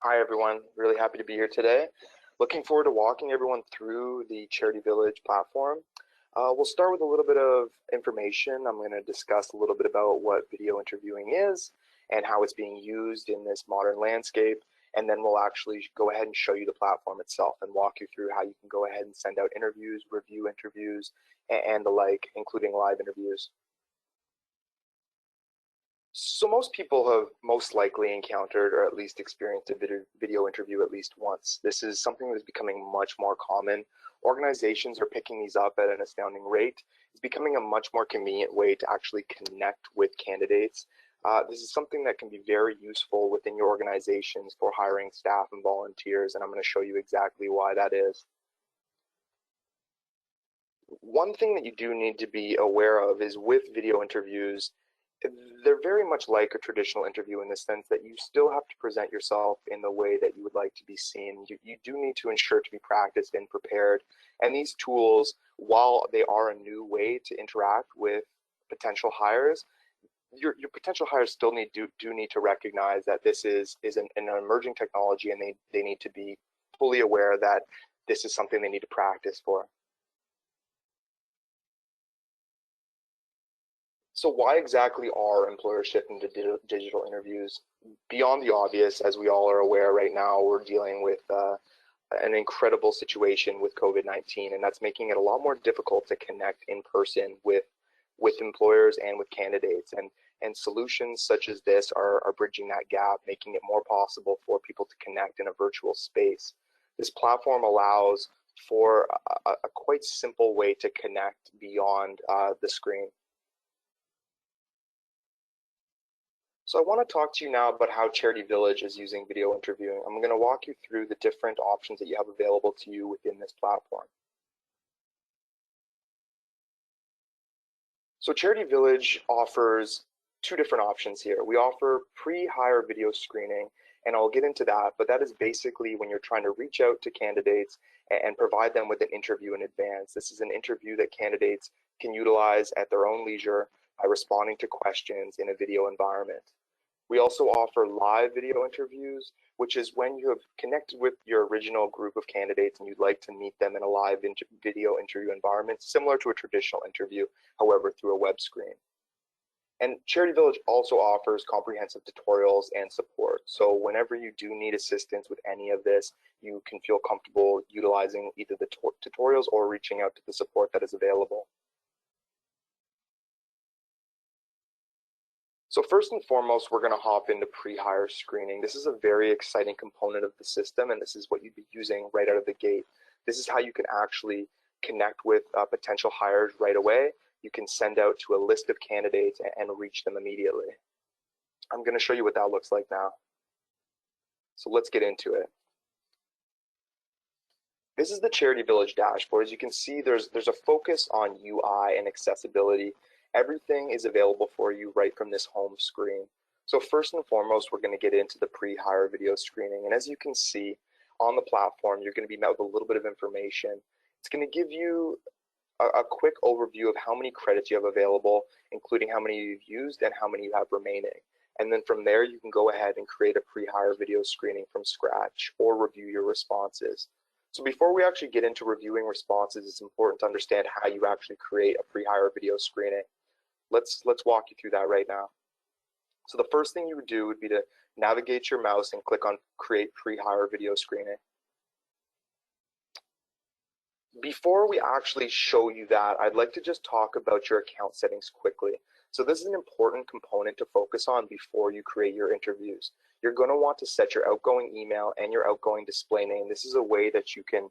Hi everyone, really happy to be here today. Looking forward to walking everyone through the Charity Village platform. We'll start with a little bit of information. I'm going to discuss a little bit about what video interviewing is and how it's being used in this modern landscape. And then we'll actually go ahead and show you the platform itself and walk you through how you can go ahead and send out interviews, review interviews, and the like, including live interviews. So most people have most likely encountered or at least experienced a video interview at least once. This is something that's becoming much more common. Organizations are picking these up at an astounding rate. It's becoming a much more convenient way to actually connect with candidates. This is something that can be very useful within your organizations for hiring staff and volunteers, and I'm going to show you exactly why that is. One thing that you do need to be aware of is with video interviews, they're very much like a traditional interview in the sense that you still have to present yourself in the way that you would like to be seen. You do need to ensure to be practiced and prepared. And these tools, while they are a new way to interact with potential hires, your potential hires still do need to recognize that this is an emerging technology, and they need to be fully aware that this is something they need to practice for. So why exactly are employers shifting to digital interviews? Beyond the obvious, as we all are aware right now, we're dealing with an incredible situation with COVID-19, and that's making it a lot more difficult to connect in person with employers and with candidates. And solutions such as this are bridging that gap, making it more possible for people to connect in a virtual space. This platform allows for a quite simple way to connect beyond the screen. So I want to talk to you now about how Charity Village is using video interviewing. I'm going to walk you through the different options that you have available to you within this platform. So Charity Village offers two different options here. We offer pre-hire video screening, and I'll get into that, but that is basically when you're trying to reach out to candidates and provide them with an interview in advance. This is an interview that candidates can utilize at their own leisure by responding to questions in a video environment. We also offer live video interviews, which is when you have connected with your original group of candidates and you'd like to meet them in a live video interview environment, similar to a traditional interview, however, through a web screen. And Charity Village also offers comprehensive tutorials and support. So whenever you do need assistance with any of this, you can feel comfortable utilizing either the tutorials or reaching out to the support that is available. So first and foremost, we're going to hop into pre-hire screening. This is a very exciting component of the system, and this is what you'd be using right out of the gate. This is how you can actually connect with potential hires right away. You can send out to a list of candidates and reach them immediately. I'm going to show you what that looks like now. So let's get into it. This is the Charity Village dashboard. As you can see, there's a focus on UI and accessibility. Everything is available for you right from this home screen. So first and foremost, we're going to get into the pre-hire video screening. And as you can see on the platform, you're going to be met with a little bit of information. It's going to give you a quick overview of how many credits you have available, including how many you've used and how many you have remaining. And then from there, you can go ahead and create a pre-hire video screening from scratch or review your responses. So before we actually get into reviewing responses, it's important to understand how you actually create a pre-hire video screening. Let's walk you through that right now. So the first thing you would do would be to navigate your mouse and click on Create Pre-hire Video Screening. Before we actually show you that, I'd like to just talk about your account settings quickly. So this is an important component to focus on before you create your interviews. You're going to want to set your outgoing email and your outgoing display name. This is a way that you can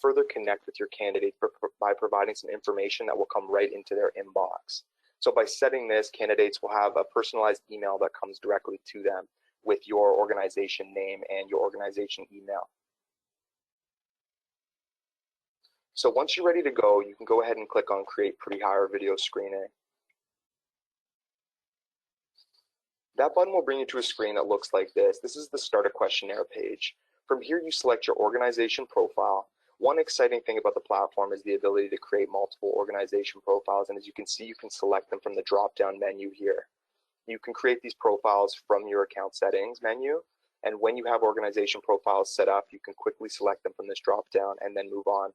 further connect with your candidate by providing some information that will come right into their inbox. So by setting this, candidates will have a personalized email that comes directly to them with your organization name and your organization email. So once you're ready to go, you can go ahead and click on Create Pre-hire Video Screening. That button will bring you to a screen that looks like this. This is the Start a Questionnaire page. From here, you select your organization profile. One exciting thing about the platform is the ability to create multiple organization profiles, and as you can see, you can select them from the drop-down menu here. You can create these profiles from your account settings menu, And when you have organization profiles set up, you can quickly select them from this drop-down and then move on.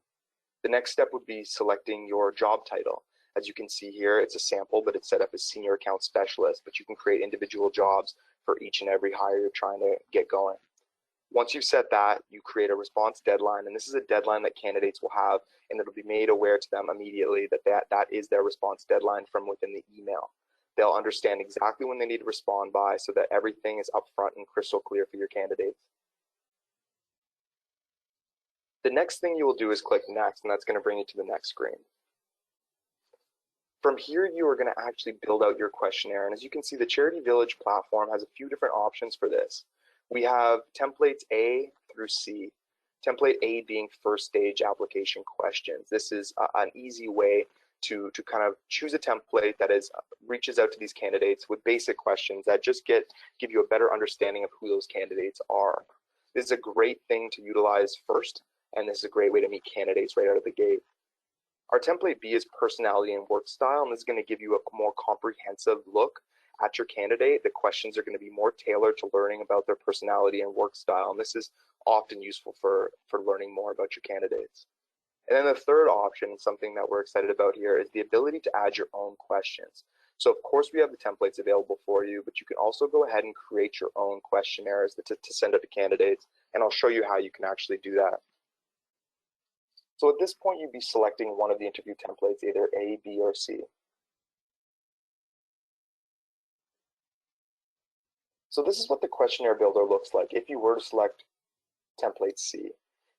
The next step would be selecting your job title. As you can see here, it's a sample, but it's set up as Senior Account Specialist, but you can create individual jobs for each and every hire you're trying to get going. Once you've set that, you create a response deadline, and this is a deadline that candidates will have, and it'll be made aware to them immediately that is their response deadline from within the email. They'll understand exactly when they need to respond by so that everything is upfront and crystal clear for your candidates. The next thing you will do is click Next, and that's going to bring you to the next screen. From here, you are going to actually build out your questionnaire, and as you can see, the Charity Village platform has a few different options for this. We have templates A through C. Template A being first stage application questions. This is an easy way to kind of choose a template that reaches out to these candidates with basic questions that just give you a better understanding of who those candidates are. This is a great thing to utilize first, and this is a great way to meet candidates right out of the gate. Our template B is personality and work style, and this is going to give you a more comprehensive look at your candidate. The questions are going to be more tailored to learning about their personality and work style, and this is often useful for learning more about your candidates. And then the third option, something that we're excited about here, is the ability to add your own questions. So of course we have the templates available for you, but you can also go ahead and create your own questionnaires to send out to candidates, and I'll show you how you can actually do that. So at this point, you'd be selecting one of the interview templates, either A, B, or C. So this is what the questionnaire builder looks like. If you were to select template C,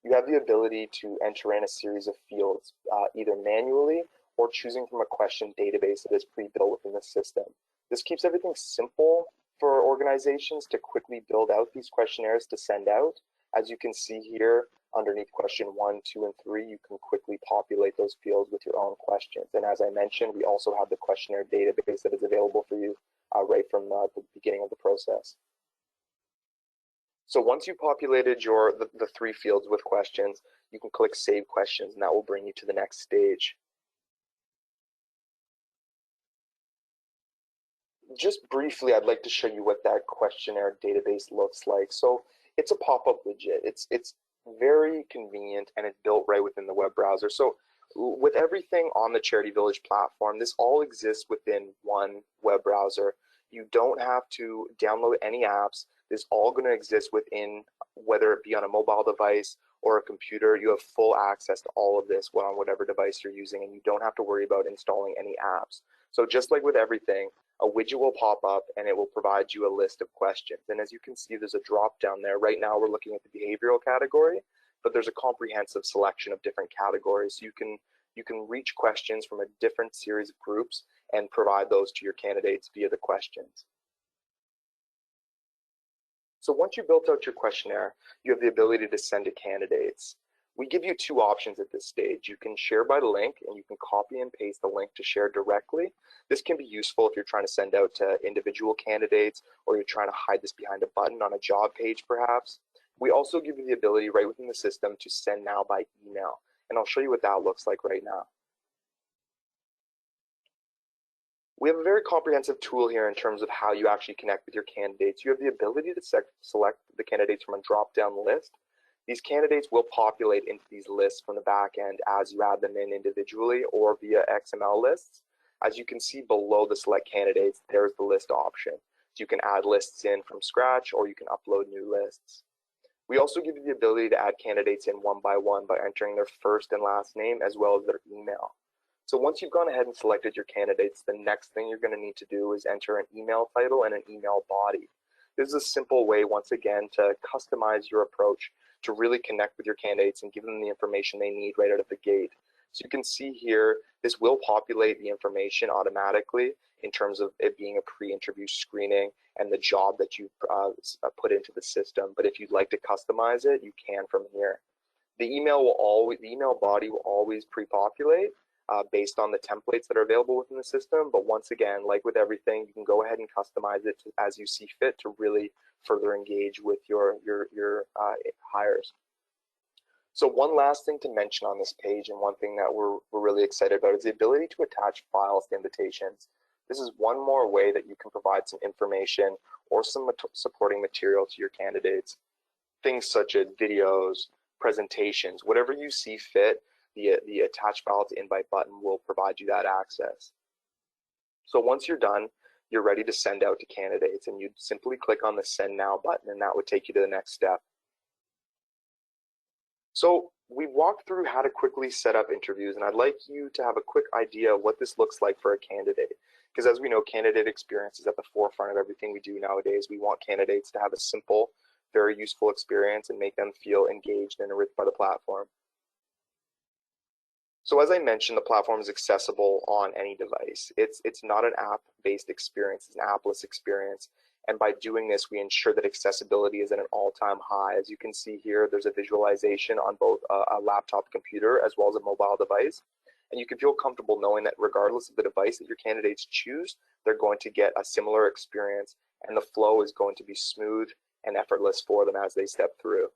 you have the ability to enter in a series of fields, either manually or choosing from a question database that is pre-built within the system. This keeps everything simple for organizations to quickly build out these questionnaires to send out. As you can see here, underneath question 1, 2, and 3, you can quickly populate those fields with your own questions. And as I mentioned, we also have the questionnaire database that is available for you right from the beginning of the process. So once you've populated the 3 fields with questions, you can click Save Questions, and that will bring you to the next stage. Just briefly, I'd like to show you what that questionnaire database looks like. So it's a pop-up widget. It's very convenient, and it's built right within the web browser. So with everything on the Charity Village platform, this all exists within one web browser. You don't have to download any apps. This is all going to exist within, whether it be on a mobile device or a computer. You have full access to all of this on whatever device you're using, and you don't have to worry about installing any apps. So just like with everything, a widget will pop up and it will provide you a list of questions. And as you can see, there's a drop down there. Right now we're looking at the behavioral category, but there's a comprehensive selection of different categories. So you can reach questions from a different series of groups and provide those to your candidates via the questions. So once you built out your questionnaire, you have the ability to send to candidates. We give you 2 options at this stage. You can share by link, and you can copy and paste the link to share directly. This can be useful if you're trying to send out to individual candidates, or you're trying to hide this behind a button on a job page perhaps. We also give you the ability right within the system to send now by email, and I'll show you what that looks like right now. We have a very comprehensive tool here in terms of how you actually connect with your candidates. You have the ability to select the candidates from a drop-down list. These candidates will populate into these lists from the back end as you add them in individually or via XML lists. As you can see below the select candidates, there's the list option. So you can add lists in from scratch, or you can upload new lists. We also give you the ability to add candidates in one by entering their first and last name as well as their email. So once you've gone ahead and selected your candidates, the next thing you're going to need to do is enter an email title and an email body. This is a simple way, once again, to customize your approach to really connect with your candidates and give them the information they need right out of the gate. So you can see here, this will populate the information automatically in terms of it being a pre-interview screening and the job that you put into the system. But if you'd like to customize it, you can from here. The email body will always pre-populate based on the templates that are available within the system. But once again, like with everything, you can go ahead and customize it as you see fit to really further engage with your hires. So one last thing to mention on this page, and one thing that we're really excited about, is the ability to attach files to invitations. This is one more way that you can provide some information or some supporting material to your candidates. Things such as videos, presentations, whatever you see fit, the attach file to invite button will provide you that access. So once you're done, you're ready to send out to candidates, and you'd simply click on the Send Now button, and that would take you to the next step. So we walked through how to quickly set up interviews, and I'd like you to have a quick idea of what this looks like for a candidate. Because as we know, candidate experience is at the forefront of everything we do nowadays. We want candidates to have a simple, very useful experience and make them feel engaged and enriched by the platform. So as I mentioned, the platform is accessible on any device. It's not an app-based experience, it's an appless experience. And by doing this, we ensure that accessibility is at an all-time high. As you can see here, there's a visualization on both a laptop computer as well as a mobile device. And you can feel comfortable knowing that regardless of the device that your candidates choose, they're going to get a similar experience, and the flow is going to be smooth and effortless for them as they step through.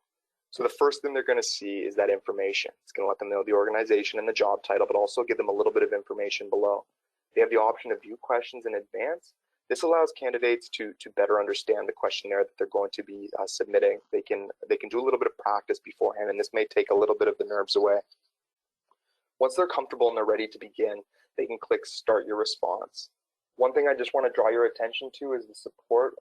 So the first thing they're going to see is that information. It's going to let them know the organization and the job title, but also give them a little bit of information below. They have the option to view questions in advance. This allows candidates to better understand the questionnaire that they're going to be submitting. They can do a little bit of practice beforehand, and this may take a little bit of the nerves away. Once they're comfortable and they're ready to begin, they can click Start Your Response. One thing I just want to draw your attention to is the support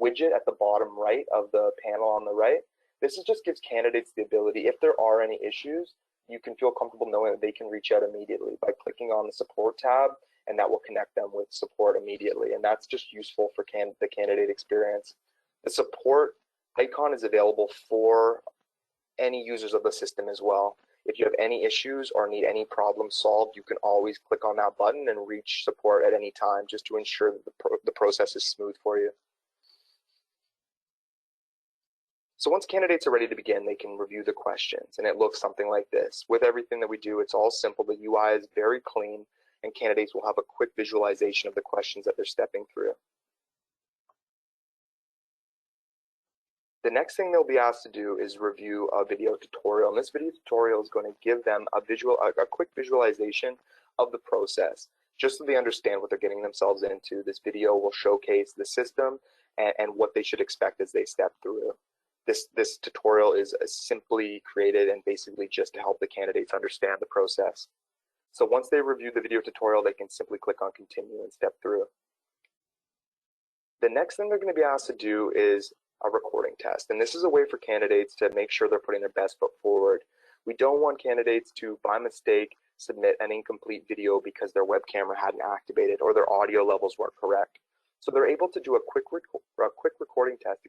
widget at the bottom right of the panel on the right. This just gives candidates the ability, if there are any issues, you can feel comfortable knowing that they can reach out immediately by clicking on the support tab, and that will connect them with support immediately. And that's just useful for the candidate experience. The support icon is available for any users of the system as well. If you have any issues or need any problem solved, you can always click on that button and reach support at any time, just to ensure that the process is smooth for you. So once candidates are ready to begin, they can review the questions, and it looks something like this. With everything that we do, it's all simple. The UI is very clean, and candidates will have a quick visualization of the questions that they're stepping through. The next thing they'll be asked to do is review a video tutorial, and this video tutorial is going to give them a quick visualization of the process, just so they understand what they're getting themselves into. This video will showcase the system and what they should expect as they step through. This tutorial is simply created and basically just to help the candidates understand the process. So once they review the video tutorial, they can simply click on Continue and step through. The next thing they're going to be asked to do is a recording test, and this is a way for candidates to make sure they're putting their best foot forward. We don't want candidates to, by mistake, submit an incomplete video because their web camera hadn't activated or their audio levels weren't correct. So they're able to do a quick recording test,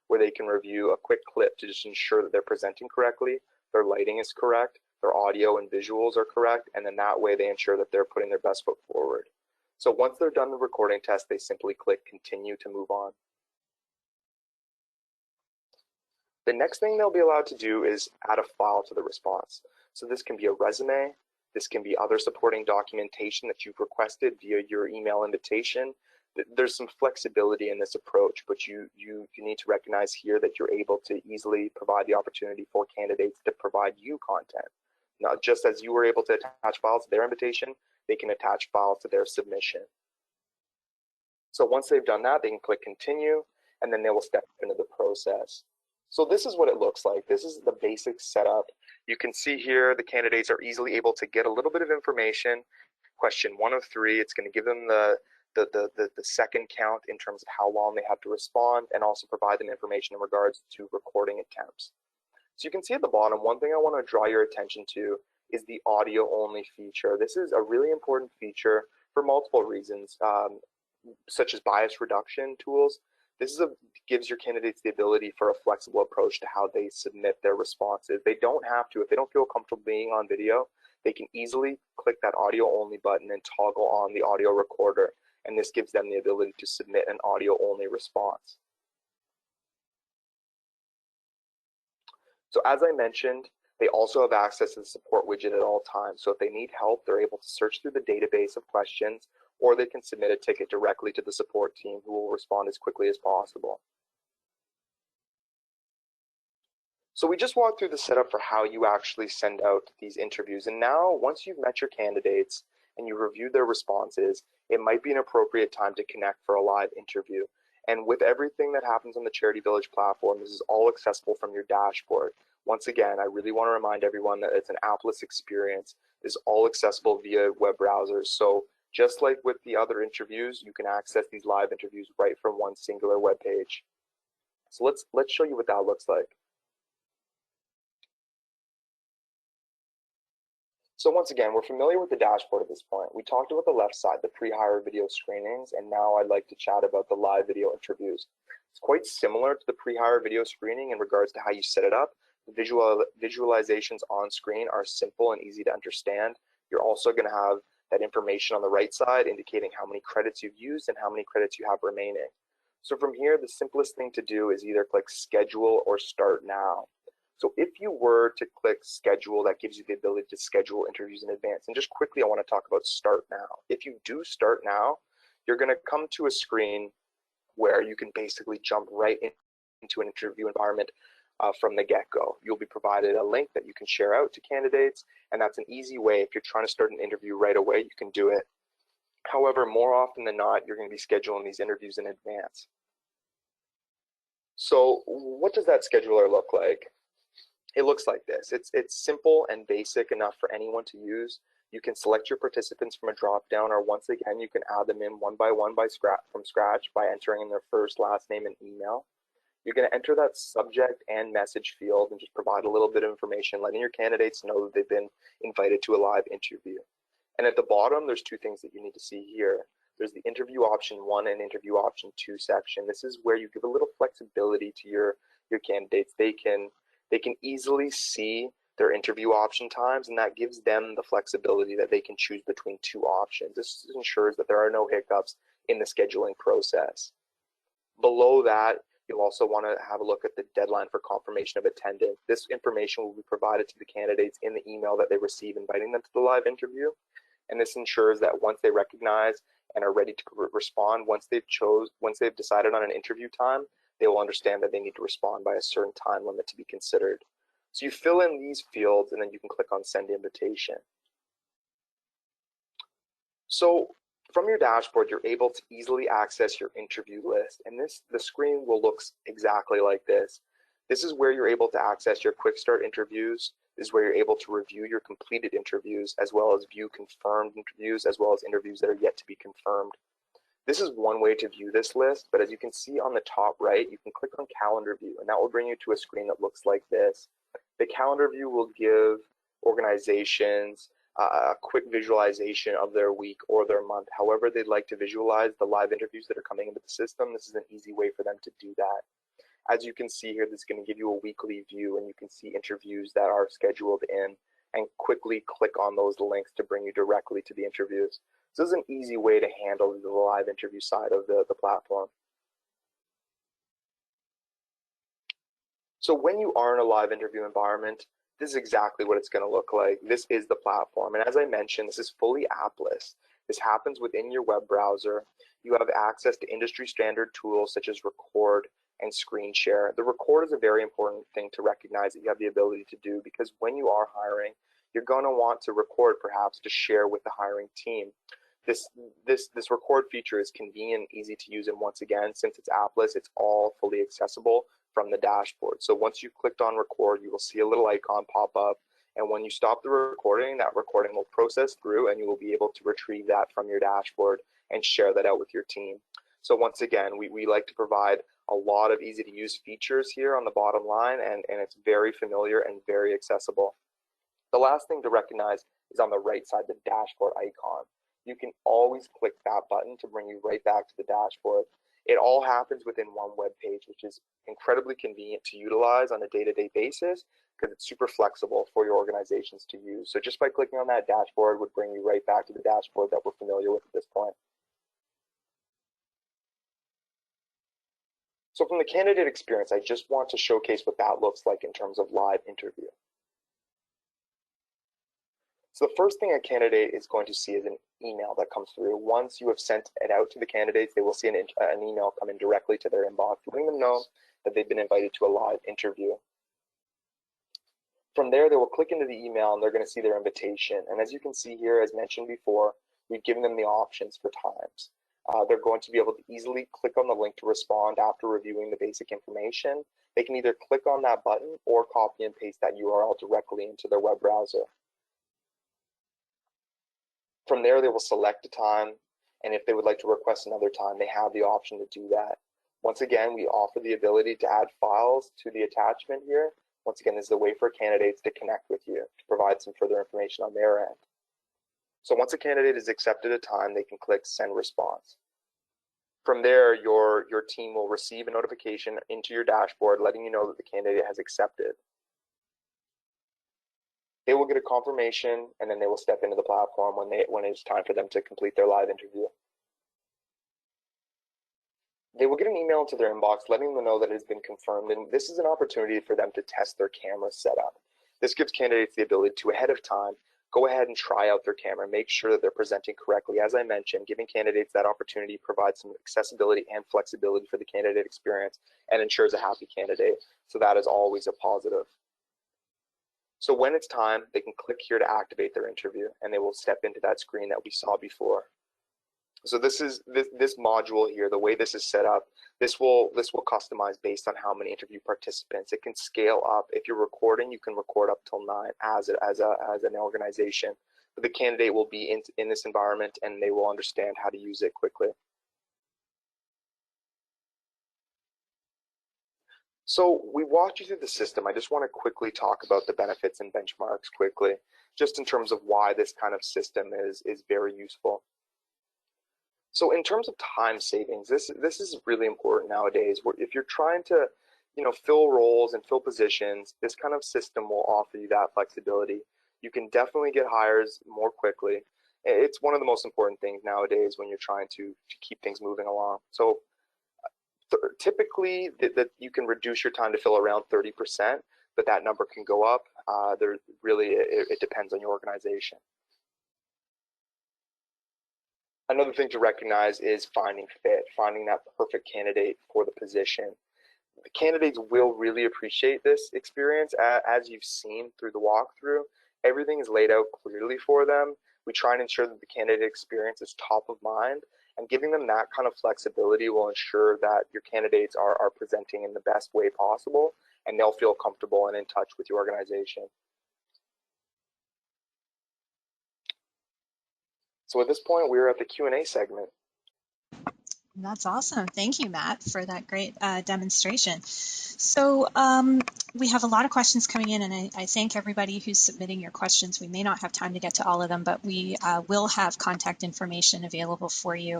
where they can review a quick clip to just ensure that they're presenting correctly, their lighting is correct, their audio and visuals are correct, and then that way they ensure that they're putting their best foot forward. So once they're done the recording test, they simply click Continue to move on. The next thing they'll be allowed to do is add a file to the response. So this can be a resume, this can be other supporting documentation that you've requested via your email invitation. There's some flexibility in this approach, but you need to recognize here that you're able to easily provide the opportunity for candidates to provide you content. Not just as you were able to attach files to their invitation, they can attach files to their submission. So once they've done that, they can click Continue, and then they will step into the process. So this is what it looks like. This is the basic setup. You can see here the candidates are easily able to get a little bit of information. Question 1 of 3, it's going to give them the second count in terms of how long they have to respond, and also provide them information in regards to recording attempts. So you can see at the bottom, one thing I want to draw your attention to is the audio only feature. This is a really important feature for multiple reasons, such as bias reduction tools. This gives your candidates the ability for a flexible approach to how they submit their responses. They don't have to, if they don't feel comfortable being on video, they can easily click that audio only button and toggle on the audio recorder. And this gives them the ability to submit an audio-only response. So as I mentioned, they also have access to the support widget at all times. So if they need help, they're able to search through the database of questions, or they can submit a ticket directly to the support team, who will respond as quickly as possible. So we just walked through the setup for how you actually send out these interviews. And now, once you've met your candidates and you review their responses, it might be an appropriate time to connect for a live interview. And with everything that happens on the Charity Village platform, this is all accessible from your dashboard. Once again, I really want to remind everyone that it's an appless experience. It's all accessible via web browsers. So just like with the other interviews, you can access these live interviews right from one singular web page. So let's show you what that looks like. So once again, we're familiar with the dashboard at this point. We talked about the left side, the pre-hire video screenings, and now I'd like to chat about the live video interviews. It's quite similar to the pre-hire video screening in regards to how you set it up. The visualizations on screen are simple and easy to understand. You're also going to have that information on the right side indicating how many credits you've used and how many credits you have remaining. So from here, the simplest thing to do is either click schedule or start now. So if you were to click schedule, that gives you the ability to schedule interviews in advance. And just quickly, I want to talk about start now. If you do start now, you're going to come to a screen where you can basically jump right into an interview environment from the get-go. You'll be provided a link that you can share out to candidates, and that's an easy way. If you're trying to start an interview right away, you can do it. However, more often than not, you're going to be scheduling these interviews in advance. So what does that scheduler look like? It looks like this. It's simple and basic enough for anyone to use. You can select your participants from a drop-down, or once again, you can add them in one by one from scratch by entering in their first, last name, and email. You're going to enter that subject and message field and just provide a little bit of information, letting your candidates know that they've been invited to a live interview. And at the bottom, there's two things that you need to see here. There's the interview option 1 and interview option 2 section. This is where you give a little flexibility to your candidates. They can easily see their interview option times, and that gives them the flexibility that they can choose between two options. This ensures that there are no hiccups in the scheduling process. Below that, you'll also want to have a look at the deadline for confirmation of attendance. This information will be provided to the candidates in the email that they receive inviting them to the live interview. And this ensures that once they recognize and are ready to respond, once they've decided on an interview time, they will understand that they need to respond by a certain time limit to be considered. So you fill in these fields and then you can click on send invitation. So from your dashboard, you're able to easily access your interview list, and the screen will look exactly like this. This is where you're able to access your quick start interviews. This is where you're able to review your completed interviews, as well as view confirmed interviews, as well as interviews that are yet to be confirmed. This is one way to view this list, but as you can see on the top right, you can click on calendar view, and that will bring you to a screen that looks like this. The calendar view will give organizations a quick visualization of their week or their month. However they'd like to visualize the live interviews that are coming into the system, this is an easy way for them to do that. As you can see here, this is going to give you a weekly view, and you can see interviews that are scheduled in and quickly click on those links to bring you directly to the interviews. So this is an easy way to handle the live interview side of the platform. So when you are in a live interview environment, this is exactly what it's going to look like. This is the platform. And as I mentioned, this is fully appless. This happens within your web browser. You have access to industry standard tools such as record and screen share. The record is a very important thing to recognize that you have the ability to do, because when you are hiring, you're going to want to record perhaps to share with the hiring team. This record feature is convenient and easy to use, and once again, since it's appless, it's all fully accessible from the dashboard. So once you've clicked on record, you will see a little icon pop up, and when you stop the recording, that recording will process through and you will be able to retrieve that from your dashboard and share that out with your team. So once again, we like to provide a lot of easy to use features here on the bottom line, and it's very familiar and very accessible. The last thing to recognize is on the right side, the dashboard icon. You can always click that button to bring you right back to the dashboard. It all happens within one web page, which is incredibly convenient to utilize on a day-to-day basis because it's super flexible for your organizations to use. So just by clicking on that dashboard would bring you right back to the dashboard that we're familiar with at this point. So from the candidate experience, I just want to showcase what that looks like in terms of live interview. So the first thing a candidate is going to see is an email that comes through. Once you have sent it out to the candidates, they will see an email come in directly to their inbox, letting them know that they've been invited to a live interview. From there, they will click into the email and they're going to see their invitation. And as you can see here, as mentioned before, we've given them the options for times. They're going to be able to easily click on the link to respond after reviewing the basic information. They can either click on that button or copy and paste that URL directly into their web browser. From there, they will select a time, and if they would like to request another time, they have the option to do that. Once again, we offer the ability to add files to the attachment here. Once again, this is a way for candidates to connect with you, to provide some further information on their end. So once a candidate is accepted a time, they can click Send Response. From there, your team will receive a notification into your dashboard letting you know that the candidate has accepted. They will get a confirmation, and then they will step into the platform when it's time for them to complete their live interview. They will get an email into their inbox letting them know that it has been confirmed, and this is an opportunity for them to test their camera setup. This gives candidates the ability to, ahead of time, go ahead and try out their camera, make sure that they're presenting correctly. As I mentioned, giving candidates that opportunity provides some accessibility and flexibility for the candidate experience and ensures a happy candidate. So that is always a positive. So when it's time, they can click here to activate their interview, and they will step into that screen that we saw before. So this module here, the way this is set up, this will customize based on how many interview participants. It can scale up. If you're recording, you can record up till 9 as an organization. But the candidate will be in this environment, and they will understand how to use it quickly. So we walked you through the system. I just want to quickly talk about the benefits and benchmarks quickly, just in terms of why this kind of system is very useful. So in terms of time savings, this is really important nowadays. Where if you're trying to, fill roles and fill positions, this kind of system will offer you that flexibility. You can definitely get hires more quickly. It's one of the most important things nowadays when you're trying to keep things moving along. So typically, that you can reduce your time to fill around 30%, but that number can go up. It depends on your organization. Another thing to recognize is finding that perfect candidate for the position. The candidates will really appreciate this experience. As you've seen through the walkthrough, everything is laid out clearly for them. We try and ensure that the candidate experience is top of mind, and giving them that kind of flexibility will ensure that your candidates are presenting in the best way possible, and they'll feel comfortable and in touch with your organization. So at this point, we're at the Q&A segment. That's awesome. Thank you, Matt, for that great demonstration. So we have a lot of questions coming in, and I thank everybody who's submitting your questions. We may not have time to get to all of them, but we will have contact information available for you.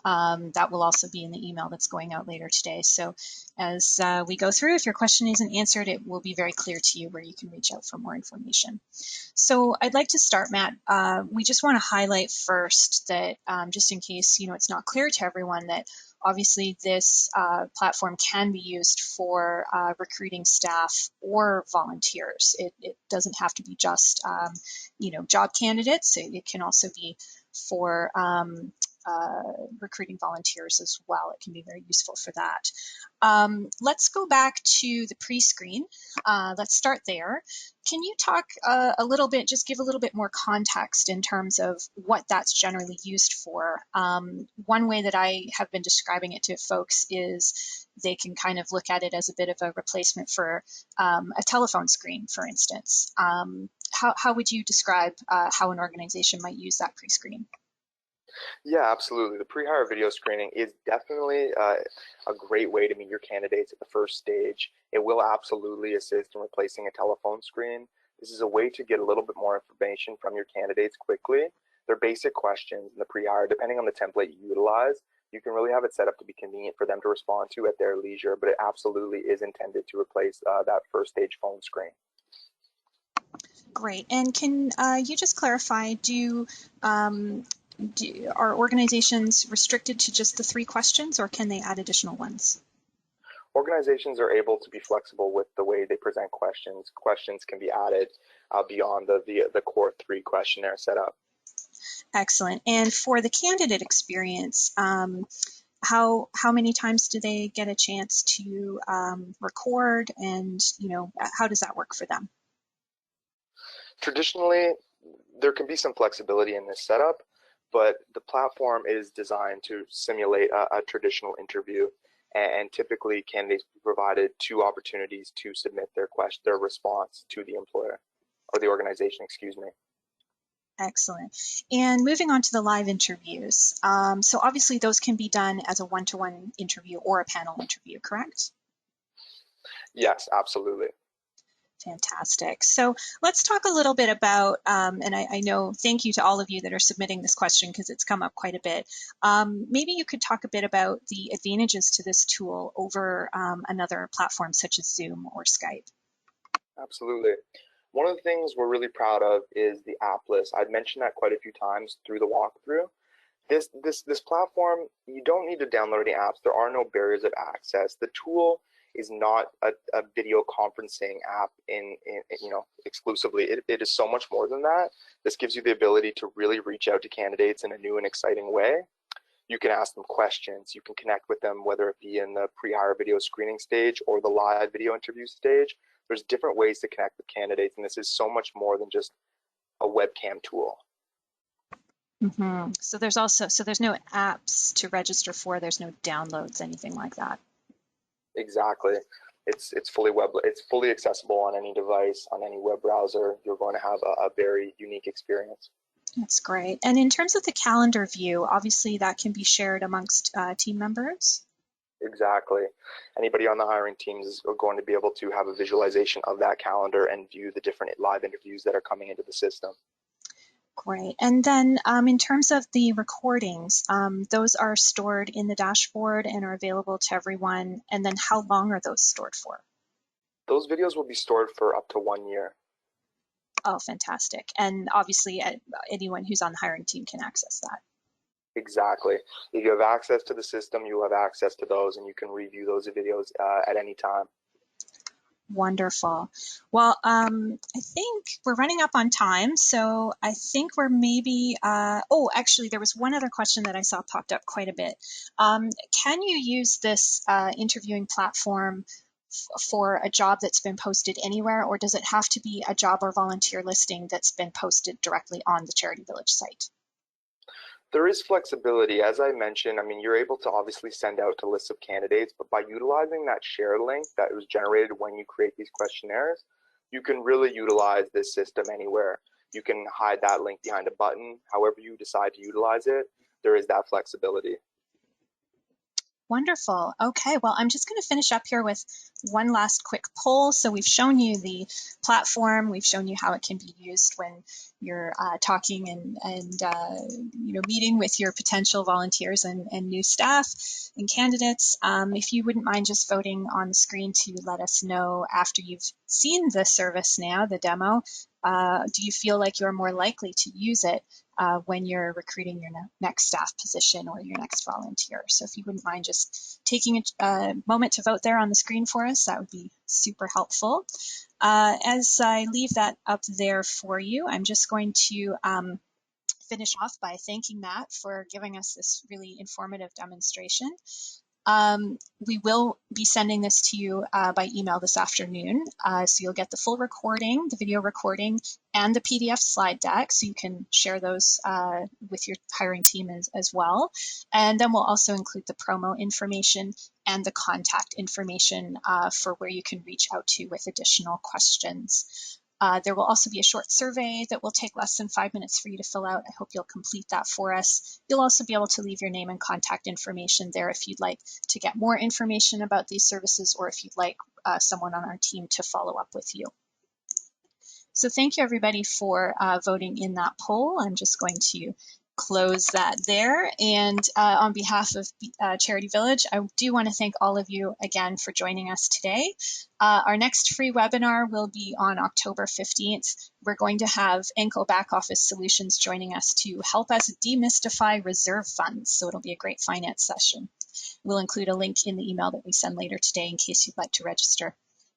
That will also be in the email that's going out later today. So as we go through, if your question isn't answered, it will be very clear to you where you can reach out for more information. So I'd like to start, Matt. We just want to highlight first that just in case it's not clear to everyone, that obviously this platform can be used for recruiting staff or volunteers. It doesn't have to be just job candidates. It can also be for recruiting volunteers as well. It can be very useful for that. Let's go back to the pre-screen. Let's start there. Can you talk a little bit, just give a little bit more context in terms of what that's generally used for? One way that I have been describing it to folks is they can kind of look at it as a bit of a replacement for a telephone screen, for instance. How would you describe how an organization might use that pre-screen? Yeah, absolutely. The pre-hire video screening is definitely a great way to meet your candidates at the first stage. It will absolutely assist in replacing a telephone screen. This is a way to get a little bit more information from your candidates quickly. They're basic questions in the pre-hire. Depending on the template you utilize, you can really have it set up to be convenient for them to respond to at their leisure, but it absolutely is intended to replace that first stage phone screen. Great. And can you just clarify, are organizations restricted to just the 3 questions, or can they add additional ones? Organizations are able to be flexible with the way they present questions. Questions can be added beyond the core 3 questionnaire setup. Excellent. And for the candidate experience, how many times do they get a chance to record, and how does that work for them? Traditionally, there can be some flexibility in this setup, but the platform is designed to simulate a traditional interview, and typically candidates will be provided 2 opportunities to submit their response to the employer or the organization, excuse me. Excellent. And moving on to the live interviews. So obviously those can be done as a one-to-one interview or a panel interview, correct? Yes, absolutely. Fantastic. So let's talk a little bit about, and I know, thank you to all of you that are submitting this question because it's come up quite a bit. Maybe you could talk a bit about the advantages to this tool over another platform such as Zoom or Skype. Absolutely. One of the things we're really proud of is the app list. I've mentioned that quite a few times through the walkthrough. This platform, you don't need to download any apps. There are no barriers of access. The tool is not a video conferencing app exclusively. It is so much more than that. This gives you the ability to really reach out to candidates in a new and exciting way. You can ask them questions. You can connect with them, whether it be in the pre-hire video screening stage or the live video interview stage. There's different ways to connect with candidates, and this is so much more than just a webcam tool. Mm-hmm. So there's no apps to register for. There's no downloads, anything like that. Exactly. It's fully accessible on any device, on any web browser. You're going to have a very unique experience. That's great. And in terms of the calendar view, obviously that can be shared amongst team members. Exactly. Anybody on the hiring teams is going to be able to have a visualization of that calendar and view the different live interviews that are coming into the system. Great. And then in terms of the recordings, those are stored in the dashboard and are available to everyone. And then how long are those stored for? Those videos will be stored for up to 1 year. Oh, fantastic. And obviously anyone who's on the hiring team can access that. Exactly. If you have access to the system, you will have access to those, and you can review those videos at any time. Wonderful. Well, I think we're running up on time, so I think we're maybe, actually there was one other question that I saw popped up quite a bit. Can you use this interviewing platform for a job that's been posted anywhere, or does it have to be a job or volunteer listing that's been posted directly on the Charity Village site? There is flexibility. As I mentioned, you're able to obviously send out to lists of candidates, but by utilizing that share link that was generated when you create these questionnaires, you can really utilize this system anywhere. You can hide that link behind a button. However you decide to utilize it, there is that flexibility. Wonderful. Okay, well, I'm just going to finish up here with one last quick poll. So we've shown you the platform. We've shown you how it can be used when you're talking and meeting with your potential volunteers and new staff and candidates. If you wouldn't mind just voting on the screen to let us know after you've seen the service now, the demo, do you feel like you're more likely to use it when you're recruiting your next staff position or your next volunteer? So if you wouldn't mind just taking a moment to vote there on the screen for us, that would be super helpful. As I leave that up there for you, I'm just going to finish off by thanking Matt for giving us this really informative demonstration. We will be sending this to you by email this afternoon. So you'll get the full recording, the video recording, and the PDF slide deck. So you can share those with your hiring team as well. And then we'll also include the promo information and the contact information for where you can reach out to with additional questions. There will also be a short survey that will take less than 5 minutes for you to fill out. I hope you'll complete that for us. You'll also be able to leave your name and contact information there if you'd like to get more information about these services, or if you'd like someone on our team to follow up with you. So thank you everybody for voting in that poll. I'm just going to close that there. And on behalf of Charity Village, I do want to thank all of you again for joining us today. Our next free webinar will be on October 15th. We're going to have Enco Back Office Solutions joining us to help us demystify reserve funds. So it'll be a great finance session. We'll include a link in the email that we send later today in case you'd like to register.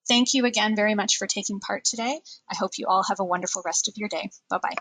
Thank you again very much for taking part today. I hope you all have a wonderful rest of your day. Bye-bye.